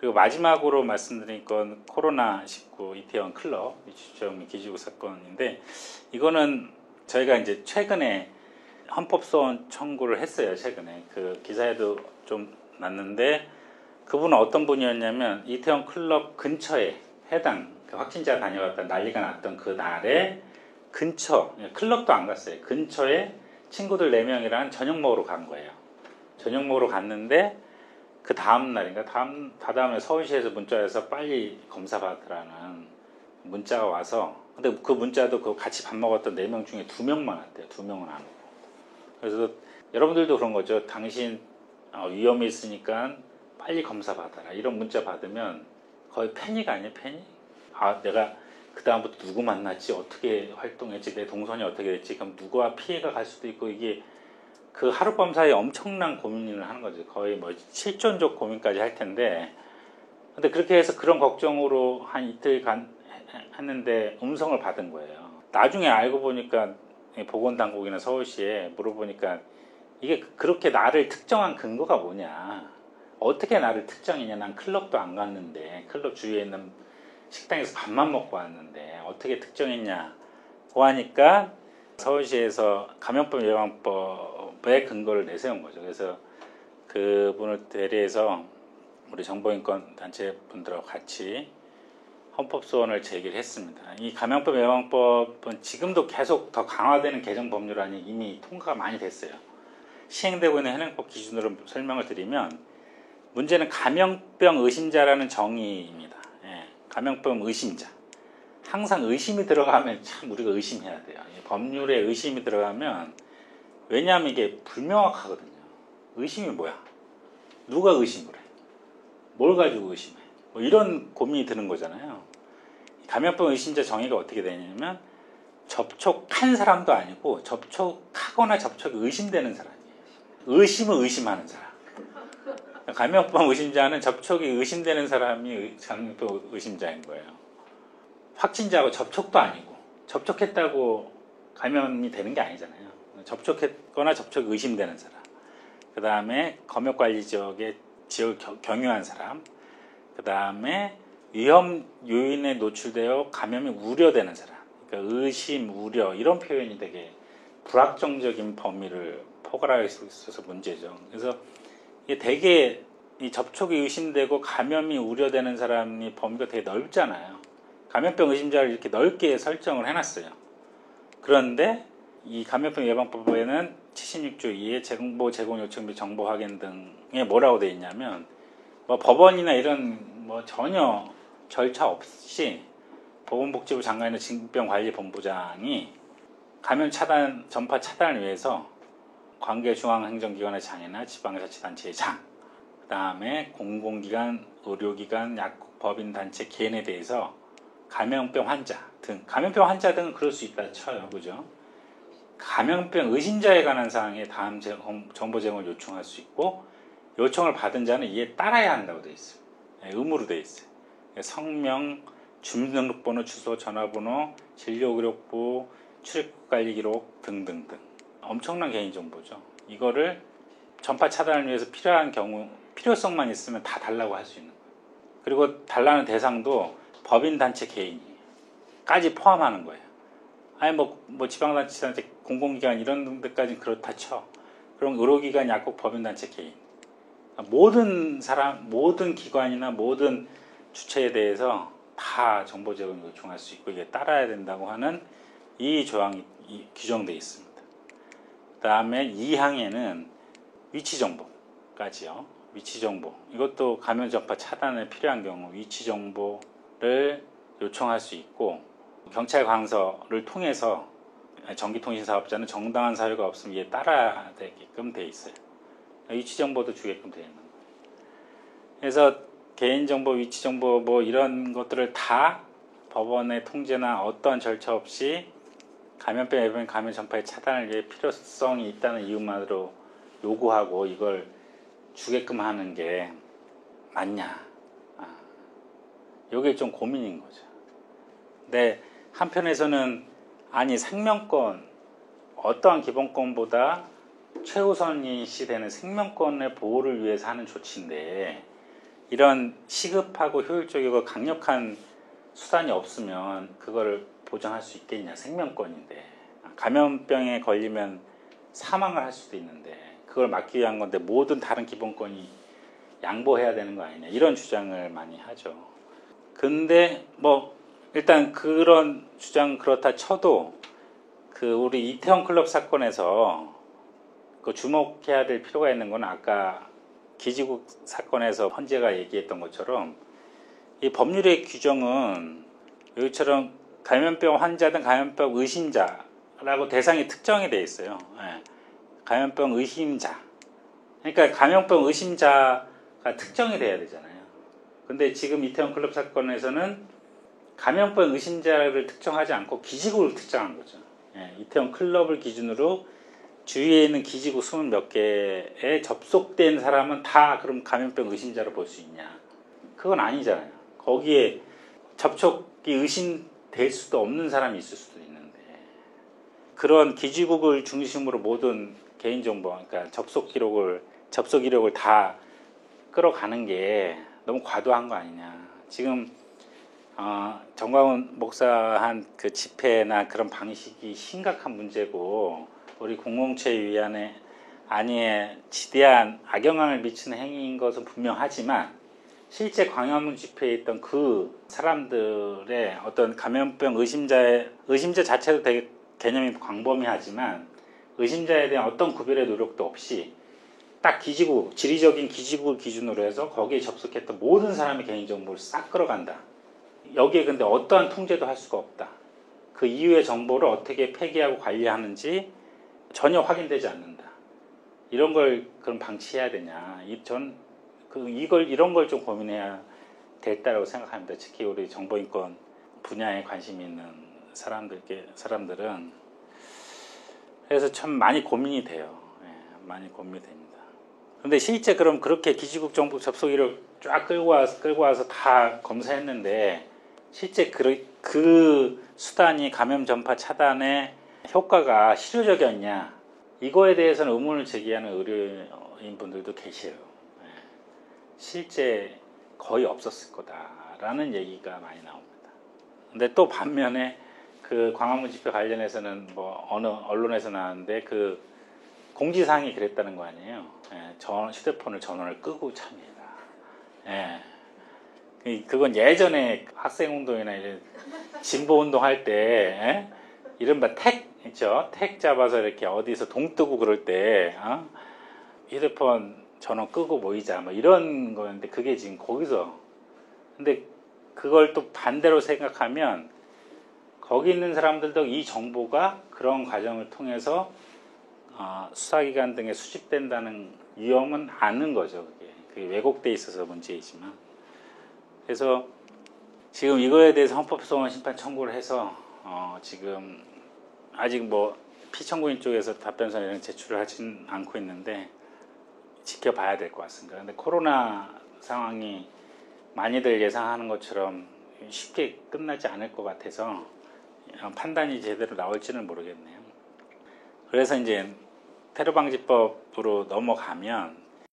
그리고 마지막으로 말씀드린 건 코로나19 이태원 클럽 위치주점 기지구 사건인데, 이거는 저희가 이제 최근에 헌법소원 청구를 했어요. 최근에 그 기사에도 좀 났는데, 그분은 어떤 분이었냐면 이태원 클럽 근처에 해당 그 확진자 다녀왔다 난리가 났던 그 날에 근처, 클럽도 안 갔어요. 근처에 친구들 4명이랑 저녁 먹으러 간 거예요. 저녁 먹으러 갔는데 그 다음 날인가 다다음에 서울시에서 문자에서 빨리 검사 받으라는 문자가 와서, 근데 그 문자도 그 같이 밥 먹었던 4명 중에 2명만 왔대요. 2명은 안 오고. 그래서 여러분들도 그런 거죠. 당신 위험이 있으니까 빨리 검사 받아라, 이런 문자 받으면 거의 패닉 아니에요? 패닉? 아, 내가 그 다음부터 누구 만났지, 어떻게 활동했지, 내 동선이 어떻게 됐지, 그럼 누구와 피해가 갈 수도 있고, 이게 그 하룻밤 사이에 엄청난 고민을 하는 거죠. 거의 뭐 실존적 고민까지 할 텐데, 근데 그렇게 해서 그런 걱정으로 한 이틀간 했는데 음성을 받은 거예요. 나중에 알고 보니까 보건당국이나 서울시에 물어보니까 이게 그렇게 나를 특정한 근거가 뭐냐, 어떻게 나를 특정했냐, 난 클럽도 안 갔는데, 클럽 주위에 있는 식당에서 밥만 먹고 왔는데 어떻게 특정했냐고 하니까 서울시에서 감염병 예방법에 근거를 내세운 거죠. 그래서 그분을 대리해서 우리 정보인권 단체 분들하고 같이 헌법소원을 제기를 했습니다. 이 감염병 예방법은 지금도 계속 더 강화되는 개정 법률안이 이미 통과가 많이 됐어요. 시행되고 있는 현행법 기준으로 설명을 드리면, 문제는 감염병 의심자라는 정의입니다. 예, 감염병 의심자. 항상 의심이 들어가면 참 우리가 의심해야 돼요. 법률에 의심이 들어가면, 왜냐하면 이게 불명확하거든요. 의심이 뭐야? 누가 의심을 해? 뭘 가지고 의심해? 뭐 이런 고민이 드는 거잖아요. 감염병 의심자 정의가 어떻게 되냐면, 접촉한 사람도 아니고 접촉하거나 접촉이 의심되는 사람이에요. 의심을 의심하는 사람. 감염병 의심자는 접촉이 의심되는 사람이 감염병 의심자인 거예요. 확진자하고 접촉도 아니고, 접촉했다고 감염이 되는 게 아니잖아요. 접촉했거나 접촉이 의심되는 사람, 그 다음에 검역관리 지역을 경유한 사람, 그 다음에 위험 요인에 노출되어 감염이 우려되는 사람. 그러니까 의심, 우려, 이런 표현이 되게 불확정적인 범위를 포괄할 수 있어서 문제죠. 그래서 이게 되게 이 접촉이 의심되고 감염이 우려되는 사람이 범위가 되게 넓잖아요. 감염병 의심자를 이렇게 넓게 설정을 해놨어요. 그런데 이 감염병 예방법에는 76조 2에 정보 제공 요청 및 정보 확인 등에 뭐라고 되어 있냐면, 뭐 법원이나 이런 뭐 전혀 절차 없이 보건복지부 장관이나 질병관리본부장이 감염 차단, 전파 차단을 위해서 관계 중앙행정기관의 장이나 지방자치단체의 장, 그 다음에 공공기관, 의료기관, 약국, 법인단체, 개인에 대해서 감염병 환자 등, 감염병 환자 등은 그럴 수 있다 쳐요. 그죠? 감염병 의심자에 관한 사항에 다음 정보 제공을 요청할 수 있고, 요청을 받은 자는 이에 따라야 한다고 되어 있어요. 의무로 되어 있어요. 성명, 주민등록번호, 주소, 전화번호, 진료기록부, 출입국관리기록 등등등. 엄청난 개인정보죠. 이거를 전파 차단을 위해서 필요한 경우, 필요성만 있으면 다 달라고 할 수 있는 거예요. 그리고 달라는 대상도 법인단체, 개인까지 포함하는 거예요. 아니 뭐 지방자치단체, 공공기관 이런 데까지는 그렇다 쳐. 그럼 의료기관, 약국, 법인단체, 개인, 모든 사람, 모든 기관이나 모든 주체에 대해서 다 정보 제공을 요청할 수 있고, 이게 따라야 된다고 하는 이 조항이 규정되어 있습니다. 그 다음에 2항에는 위치정보까지요. 위치정보, 이것도 감염 전파 차단에 필요한 경우 위치정보를 요청할 수 있고, 경찰 강서를 통해서 전기통신 사업자는 정당한 사유가 없으면 이에 따라야 되게끔 되어 있어요. 위치정보도 주게끔 되어 있는 거예요. 그래서 개인정보, 위치정보 뭐 이런 것들을 다 법원의 통제나 어떠한 절차 없이 감염병 예방, 감염 전파의 차단을 위해 필요성이 있다는 이유만으로 요구하고 이걸 주게끔 하는 게 맞냐, 이게 좀 고민인 거죠. 근데 한편에서는 아니, 생명권, 어떠한 기본권보다 최우선시 되는 생명권의 보호를 위해서 하는 조치인데, 이런 시급하고 효율적이고 강력한 수단이 없으면 그거를 보장할 수 있겠냐. 생명권인데. 감염병에 걸리면 사망을 할 수도 있는데 그걸 막기 위한 건데 모든 다른 기본권이 양보해야 되는 거 아니냐. 이런 주장을 많이 하죠. 근데 뭐 일단 그런 주장 그렇다 쳐도 그 우리 이태원 클럽 사건에서 그 주목해야 될 필요가 있는 건 아까 기지국 사건에서 헌재가 얘기했던 것처럼 이 법률의 규정은 여기처럼 감염병 환자든 감염병 의심자라고 대상이 특정이 돼 있어요. 예. 감염병 의심자. 그러니까 감염병 의심자가 특정이 돼야 되잖아요. 근데 지금 이태원 클럽 사건에서는 감염병 의심자를 특정하지 않고 기지국을 특정한 거죠. 예. 이태원 클럽을 기준으로 주위에 있는 기지국 20몇 개에 접속된 사람은 다 그럼 감염병 의심자로 볼 수 있냐? 그건 아니잖아요. 거기에 접촉이 의심될 수도 없는 사람이 있을 수도 있는데 그런 기지국을 중심으로 모든 개인정보, 그러니까 접속 이력을 다 끌어가는 게 너무 과도한 거 아니냐. 지금 정광훈 목사한 그 집회나 그런 방식이 심각한 문제고 우리 공동체위원회 안위에 지대한 악영향을 미치는 행위인 것은 분명하지만 실제 광화문 집회에 있던 그 사람들의 어떤 감염병 의심자 자체도 되게 개념이 광범위하지만 의심자에 대한 어떤 구별의 노력도 없이 딱 기지국, 지리적인 기지국을 기준으로 해서 거기에 접속했던 모든 사람의 개인정보를 싹 끌어간다. 여기에 근데 어떠한 통제도 할 수가 없다. 그 이후의 정보를 어떻게 폐기하고 관리하는지 전혀 확인되지 않는다. 이런 걸 그럼 방치해야 되냐? 이런 걸 좀 고민해야 됐다고 생각합니다. 특히 우리 정보인권 분야에 관심이 있는 사람들은 그래서 참 많이 고민이 돼요. 예, 많이 고민이 됩니다. 그런데 실제 그럼 그렇게 기지국 정보 접속일을 쫙 끌고 와서 다 검사했는데 실제 그 수단이 감염 전파 차단에 효과가 실효적이었냐? 이거에 대해서는 의문을 제기하는 의료인분들도 계세요. 실제 거의 없었을 거다라는 얘기가 많이 나옵니다. 근데 또 반면에 그 광화문 집회 관련해서는 뭐 어느 언론에서 나왔는데 그 공지사항이 그랬다는 거 아니에요. 휴대폰을 전원을 끄고 참여해라. 그건 예전에 학생운동이나 이런 진보운동 할 때 이른바 택 있죠. 택 잡아서 이렇게 어디서 동 뜨고 그럴 때 휴대폰 전원 끄고 모이자 뭐 이런 거였는데 그게 지금 거기서 근데 그걸 또 반대로 생각하면 거기 있는 사람들도 이 정보가 그런 과정을 통해서 수사기관 등에 수집된다는 위험은 아는 거죠. 그게 왜곡돼 있어서 문제이지만 그래서 지금 이거에 대해서 헌법소원 심판 청구를 해서 지금 아직 뭐 피청구인 쪽에서 답변서는 제출을 하진 않고 있는데 지켜봐야 될 것 같습니다. 근데 코로나 상황이 많이들 예상하는 것처럼 쉽게 끝나지 않을 것 같아서 판단이 제대로 나올지는 모르겠네요. 그래서 이제 테러방지법으로 넘어가면